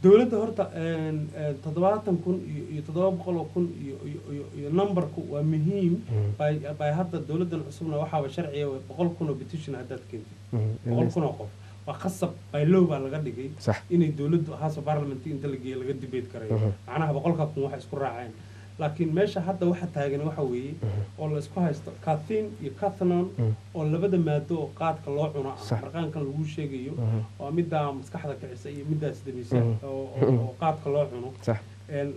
dawladda horta 700,000 iyo 700,000 iyo numberku waa muhiim bay hadda dawladdan cusubna waxaa sharciga 100,000 oo petition hadda keentay 100,000 qof waa khasab bay loo baa laga dhigay inay dawladdu house of parliament inta la geeyo laga debate karayo macnaha 100,000 wax isku raaceen laakiin meesha hadda waxa taagan waxa weeye oo la isku haysto caffeine iyo cathinone oo labada maado oo qaadka loo cuno marqaankan lagu sheegayo oo midda maskaxda kicisa iyo middaas dabisa oo qaadka loo cuno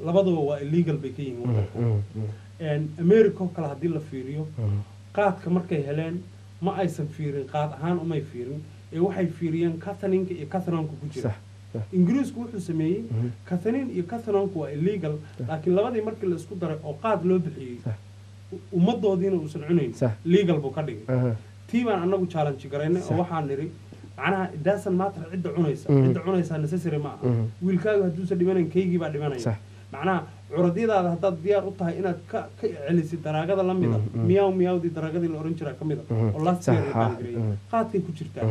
labaduba waa illegal bay ka yihiin America kala hadii la fiiriyo qaadka markay heleen ma aysan fiirin qaad ahaan umay fiirin ee waxay fiiriyeen cathinine iyo cathinone ku jira ingiriisku wuxuu sameeyay cathinine iyo cathinone waa illegal laakiin labadii markii la isku daray oo qaad loo bixiyay ummadoodiina uusan cunayn legal buu ka dhigay tiibaan anagu challenge gareynay oo waxaan niri macnaha it doesn't matter cidda cunaysa necessary ma aha wiilkaagu hadduu dhimanan keygii baa dhimanaya macnaha curadiyadaada haddaad diyaar u tahay inaad ka celisid daraagada la mida miyawdii daraagadii la oran jiraa ka mida oo last year qaadkay ku jirtaa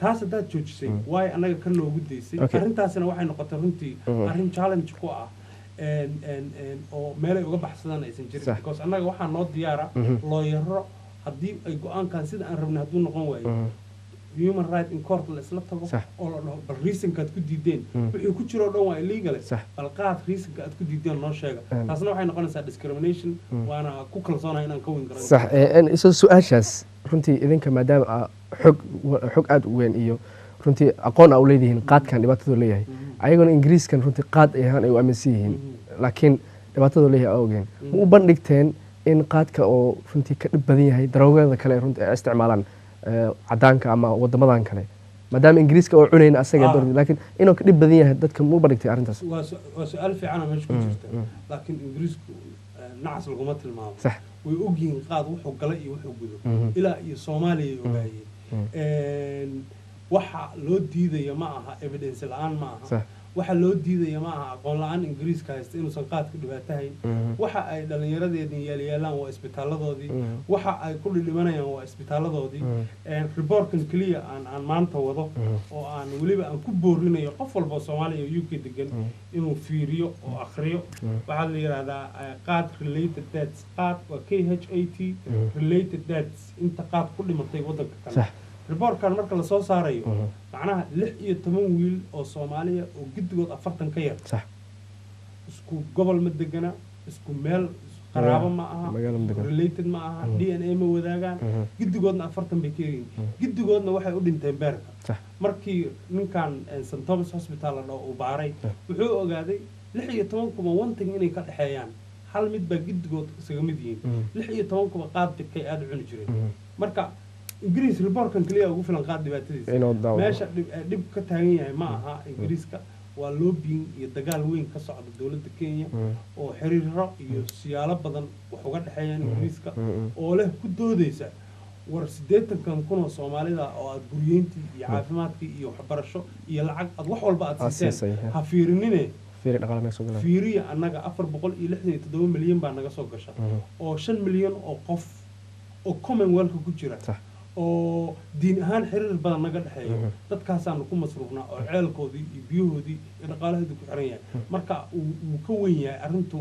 taas haddaad joojisay waay annaga ka noogu daysay arrintaasina waxay noqotay runtii arrin challenge ku ah oo meelay uga baxsadaan aysan jirin because annaga waxaa noo diyaara looyaro haddii ay go-aankan sida aan rabnay hadduu noqon waayo human right in court la isla tago oo la dhaho bal reasonka aad ku diideen wixii ku jiro dhan waa illegal bal qaad reasonka aad ku diideen noo sheega taasna waxay noqonaysaa discrimination waana ku kalsoonahay inaan ka weyn karo sax isoo su'aashaas runtii idinka maadaama xog aad u weyn iyo runtii aqoon u leedihiin qaadkan dhibaatadu leeyahay ayaguna ingiriiskan runtii qaad ahaan ay u aaminsan yihiin laakiin dhibaatadu leeyahay awgeed ma u bandhigteen in qaadka oo runtii ka dhib badan yahay daroogada kale runtii ay isticmaalaan cadaanka ama wadamadan kale maadaama ingiriiska oo cunayna asaga laakiin inuu ka dhib badan yahay dadka ma u bandhigtay arrintaas waa su'aal fiican oo meesha ku jirta laakiin ingiriisku nacas laguma tilmaamo way ogyihiin qaad wuxuu galay iyo wuxuu gudo ilaa iyo Soomaaliya ogaayeen waxa loo diidayo ma aha evidence la'aan ma aha waxa loo diidayo ma aha aqoon la'aan ingiriiska haysta inuusan qaadka dhibaatahayn waxa ay dhalinyaradeedii yeelayaan waa isbitaaladoodii waxa ay ku dhimanayaan waa isbitaaladoodii reportkan kaliya aan maanta wado oo aan waliba aan ku boorinayo qof walba Soomaaliya iyo UK degan inuu fiiriyo oo akhriyo waxa la yiraahdaa qaad related deaths qaad waa KHAT related deaths inta qaad ku dhimatay wadanka kale reportkan marka la soo saarayo macnaha 16 wiil oo Soomaaliya oo gidigood 40 ka yar isku gobol ma degana isku meel qaraabo ma aha related ma aha DNA ma wadaagaan gidigoodna 40 bay ka yihiin gidigoodna waxay u dhinteen beerka markii ninkan St Thomas Hospital la dhaho uu baaray wuxuu ogaaday 16 kuma wanting inay ka dhaxeeyaan hal mid baa gidigood isaga mid yihiin 16 kuma qaad dibkay aad u cuni jireen marka ingiriis reportkan kaliya ugu filan qaad dhibaatadiisa meesha dhib ka taagan yahay ma aha ingiriiska waa lobbying iyo dagaal weyn ka socda dawladda Kenya oo xiriiro iyo siyaalo badan wax uga dhaxeeyaan ingiriiska oo leh ku doodaysa war 80,000 oo Soomaalida oo aad guriyeyntii iyo caafimaadkii iyo waxbarasho iyo lacag aad wax walba aad siisay ha fiirinine fiiriya annaga 467 milyan baa naga soo gasha oo 5 milyan oo qof oo Commonwealth ku jira oo diin ahaan xiriir badan naga dhaxeeyo dadkaasaan ku masruufnaa oo ceelkoodii iyo biyahoodii iyo dhaqaalahoodii ku xiran yahay marka uu ka weyn yahay arrintu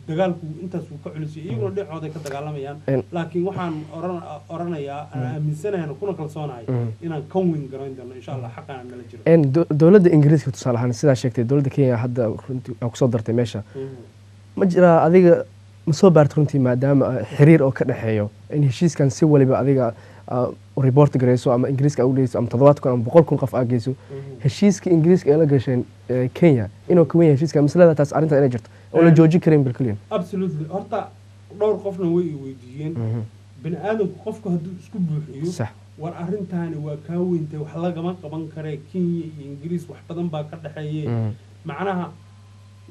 dagaalku intaas uu ka culisay iyaguna dhacooday ka dagaalamayaan laakiin waxaan oranayaa aan aaminsanahay kuna kalsoonahay inaan ka weyn garan doono insha Allah xaqana nala jiro dawladda ingiriiska tusaale ahaan sidaa sheegtay dawladda Kenya hadda runtii ku soo dartay meesha ma jira adiga ma soo baartay runtii maadaama xiriir oo ka dhaxeeyo in heshiiskan si waliba adiga report gareyso ama ingiriiska u leeyso ama 700 ama 100 qof aa geyso heshiiska ingiriiska ee la gasheen Kenya inuu ka weyn yahay heshiiska masalada taas arinta inay jirto oo la joojin karin bilkaliyan absolutely horta dhowr qofna way weydiiyeen bini aadamku qofku hadduu isku buuxiyo war arrintaani waa ka weyntay wax lagama qaban kare Kenya iyo ingiriis wax badan baa ka dhaxeeyay macnaha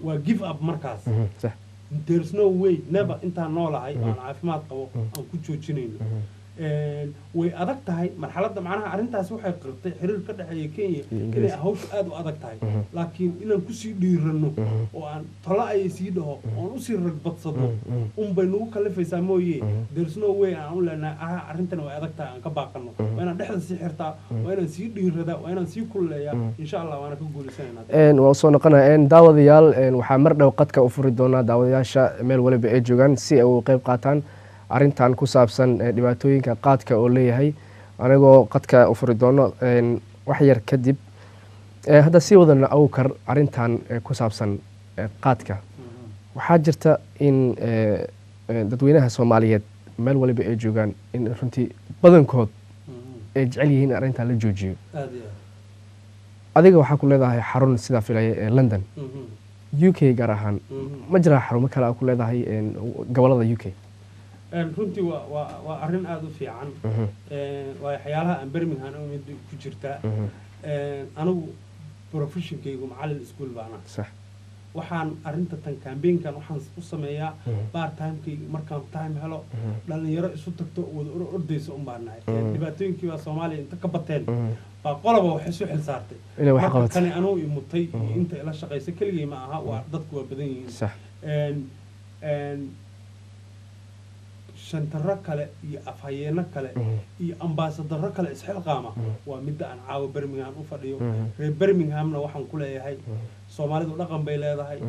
waa give up markaas there's no way never inta noolahay aan caafimaad qabo aan ku joojinayno way adag tahay marxaladda macnaha arrintaas waxay qirtay xiriir ka dhexeeya Kenya inay hawshu aad u adag tahay laakiin inaan kusii dhiirano oo aan talo ay sii dhaho oon usii ragbadsado unbay nagu kalifaysaa mooye there's no way aan u leenahay arrintan way adag tahay aan ka baaqano waa inaan dhexda sii xirtaa waa inaan sii dhiiradaa waa inaan sii kulleeyaa insha allah waana ka guulaysanayna waa soo noqonaya daawadayaal waxaa mar dhow qadka u furi doonaa daawadayaasha meel waliba ay joogaan si ay uga qayb qaataan arrintan ku saabsan dhibaatooyinka qaadka oo leeyahay anigoo qadka u furi doono wax yar kadib hadda sii wadana awkar arrintan ku saabsan qaadka waxaa jirta in dadweynaha Soomaaliyeed meel waliba ay joogaan in runtii badankood ay jecel yihiin in arrintan la joojiyo adiga waxaa ku leedahay xarun sida filaya ee London UK gaar ahaan ma jira xarumo kale oo ku leedahay gobolada UK runtii waa arrin aad u fiican waa waxyaalaha aan Birmingham u mid ku jirta anigu professionkaygu macallin iskuul baan sax waxaan arrinta tan campaign-kan waxaan u sameeyaa part time-kayga markaan time helo dhalinyaro isu tagto wada ordayso un baan nahay dhibaatooyinkii baa Soomaaliya inta ka bateen baa qolaba wax isu xil saartay marka kani anuu imutay inta ila shaqaysa keligay ma aha waa dadku waa badan yihiin sax shantaro kale iyo afhayeeno kale iyo ambaasadaro kale isxilqaama waa midda aan caawa Birmingham u fadhiyo reer Birminghamna waxaan ku leeyahay Soomaalidu dhaqan bay leedahay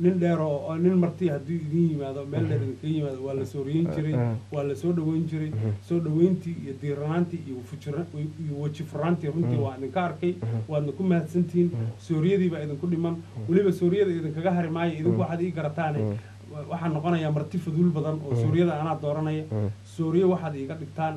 nin dheer oo nin marti haddii idin yimaado meel dheer idinka yimaado waa la soo riyin jiray waa la soo dhaweyn jiray soo dhaweyntii iyo diiranaantii iyo waji furaantii runtii waa idinka arkay waadna ku mahadsantihiin sooriyadii baa idinku dhiman weliba sooriyada idinkaga hari maayo idinku waxaad ii garataane waxaan noqonayaa marti fudul badan oo suuriyada anaa dooranaya suuriya waxaad iiga dhigtaan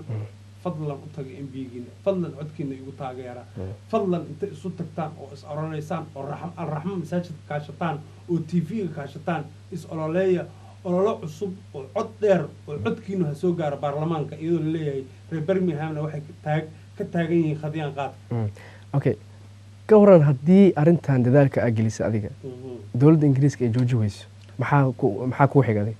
fadlan u taga MB-giina fadlan codkiina igu taageera fadlan inta isu tagtaan oo is ololeysaan oo alraxmo masaajidka kaashataan oo TV-ga kaashataan is ololeeya ololo cusub oo cod dheer oo codkiinu ha soo gaaro baarlamaanka iyadoo la leeyahay reer Birminghamna waxay ka taagan yihiin khadiyaan qaadka okay ka waran haddii arrintan dadaalka aad gelisay adiga dowladda Ingiriiska ay jooji weyso maxaa ku xigay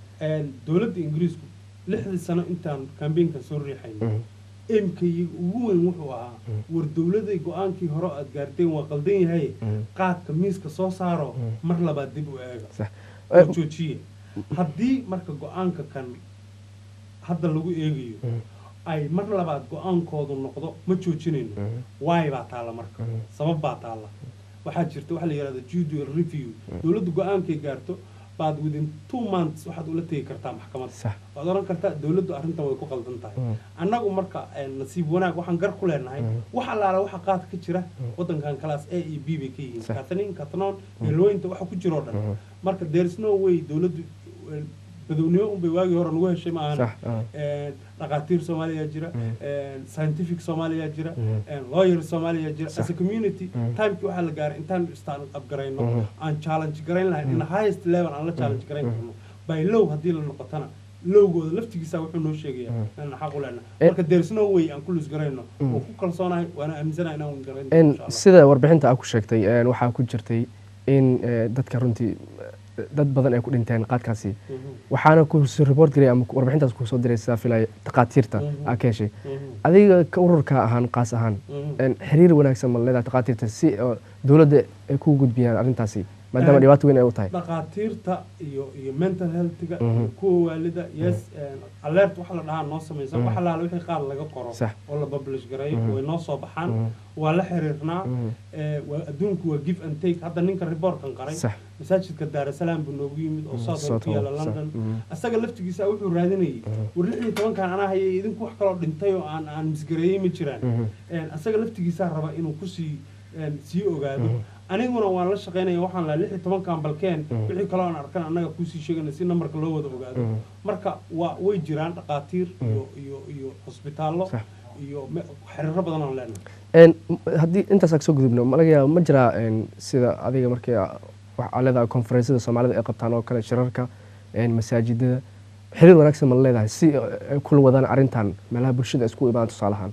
dowladda Ingiriisku 6 sano intaan campaign-ka soo riixaynay MKI ugu weyn wuxuu ahaa war dowladda go'aankii hore aad gaarteen waa qaldan yahay qaadka miiska soo saaro mar labaad dib u eega joojiye haddii marka go'aanka kan hadda lagu eegayo ay mar labaad go'aankoodu noqdo ma joojinayno waay baa taala marka sabab baa taala waxaa jirta waxa la yiraahdo judicial review dowladda go'aankay gaarto بعد within 2 months waxaad ula tagi kartaa maxkamadda waad oran kartaa dawladdu arrintan way ku qaldan tahay annagu marka nasiib wanaag waxaan gar ku leenahay waxa laala waxa qaad ka jira wadankan class A iyo B bay ka yihiin katanin katanoon iyo looyinta waxa ku jiro dhan marka there is no way dawladdu badawniyo un bay waagi hore nagu heshay ma ahan dhaqaatiir Soomaaliya jira scientific Soomaaliya jira lawyer Soomaaliya jira as a community time-ki waxa la gaaray intaan istaan abgarayno aan challenge garayn lahayn in highest level aan la challenge garayn karno by law hadii la noqotana lowgooda laftigiisa wuxuu noo sheegayaa in xaq u leenahay marka there is no way aan ku lus garayno oo ku kalsoonahay waana aaminsanahay inaan garayno sida warbixinta aad ku sheegtay waxa ku jirtay in dadka runtii dad badan ay ku dhinteen qaadkaasi waxaana ku soo report garay ama warbixintaas ku soo diray sida filay taqaatiirta akeeshay adiga ka ururka ahaan qaas ahaan xiriir wanaagsan ma leedahay taqaatiirta si dawladda ay ku gudbiyaan arrintaasi maadaama dhibaato weyn ay u tahay taqaatiirta iyo mental health-ga kuwa waalida yes alert waxa la dhahaa noo sameeyay waxa la wixii qaad laga qoro oo la publish garay way noo soo baxaan waa la xiriirnaa adduunku waa give and take hadda ninka report-kan qaray masaajidka Dar es Salaam buu noogu yimid oo South ku yaala London asaga laftigiisa wuxuu raadinayay war 16 kan anaa hayay idinku wax kale oo dhintay oo aan misgareeyay ma jiraan asaga laftigiisa raba inuu ku sii ogaado aniguna waan la shaqeynaya waxaan la 16 kan balkeen wixii kale aan arkan anaga ku sii sheegana si numberka loo wada ogaado marka way jiraan dhaqaatiir iyo hospitaallo iyo xiriiro badan aan leenahay haddii intaas aad soo gudubno ma jira sida adiga markii waxa leedahay konferensada Soomaalida ay qabtaan oo kale shirarka masaajidada xiriir wanaagsan ma leedahay si kula wadaan arrintan meelaha bulshada isku imaan tusaalahan